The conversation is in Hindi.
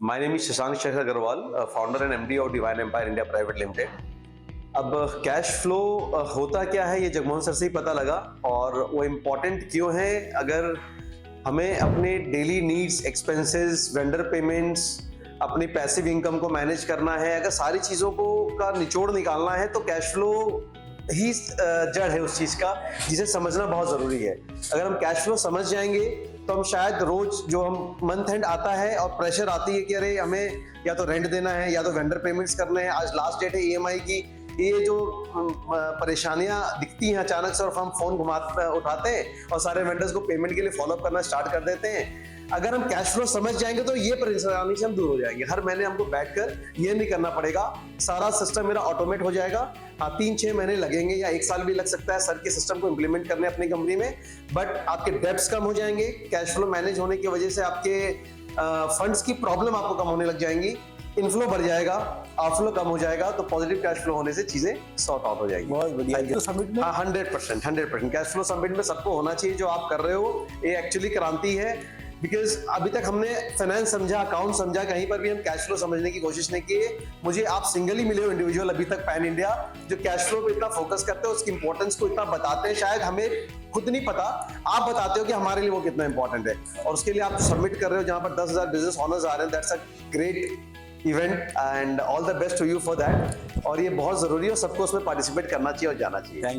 My name is Shashank Shekhar Agarwal, founder and MD of divine empire India private limited. अब कैश फ्लो होता क्या है ये जगमोहन सर से ही पता लगा, और वो इम्पोर्टेंट क्यों है। अगर हमें अपने daily needs, expenses, vendor payments, अपनी पैसिव इनकम को मैनेज करना है, अगर सारी चीज़ों को का निचोड़ निकालना है तो कैश फ्लो ही जड़ है उस चीज़ का, जिसे समझना बहुत ज़रूरी है। अगर हम कैश फ्लो समझ जाएंगे तो हम शायद रोज जो हम मंथ एंड आता है और प्रेशर आती है कि अरे हमें या तो रेंट देना है या तो वेंडर पेमेंट्स करने हैं, आज लास्ट डेट है ईएमआई की, ये जो परेशानियां दिखती हैं अचानक से और हम फोन उठाते हैं और सारे वेंडर्स को पेमेंट के लिए फॉलोअप करना स्टार्ट कर देते हैं। अगर हम कैश फ्लो समझ जाएंगे तो ये परेशानी से हम दूर हो जाएंगे। हर महीने हमको बैठकर ये नहीं करना पड़ेगा, सारा सिस्टम मेरा ऑटोमेट हो जाएगा। हाँ, 3-6 महीने लगेंगे या 1 साल भी लग सकता है सर के सिस्टम को इम्प्लीमेंट करने अपनी कंपनी में, बट आपके डेब्ट्स कम हो जाएंगे। कैश फ्लो मैनेज होने की वजह से आपके फंड्स की प्रॉब्लम आपको कम होने लग जाएंगी, इनफ्लो बढ़ जाएगा, आउटफ्लो कम हो जाएगा, तो पॉजिटिव कैश फ्लो होने से चीजें सॉर्ट आउट हो जाएगी। बहुत बढ़िया। तो समिट में 100% कैश फ्लो समिट में सबको होना चाहिए। जो आप कर रहे हो ये एक्चुअली क्रांति है, बिकॉज अभी तक हमने फाइनेंस समझा, अकाउंट समझा, कहीं पर भी हम कैश फ्लो समझने की कोशिश नहीं की। मुझे आप सिंगल ही मिले हो इंडिविजुअल अभी तक पैन इंडिया जो कैश फ्लो पे इतना फोकस करते हैं, उसकी इंपॉर्टेंस को इतना बताते हैं, शायद हमें खुद नहीं पता, आप बताते हो कि हमारे लिए वो कितना इंपॉर्टेंट है। और उसके लिए आप सबमिट कर रहे हो जहां पर 10,000 बिजनेस ऑनर्स आ रहे हैं, that's a great event and all the best to you for that. और ये बहुत जरूरी है, सबको उसमें पार्टिसिपेट करना चाहिए और जाना चाहिए।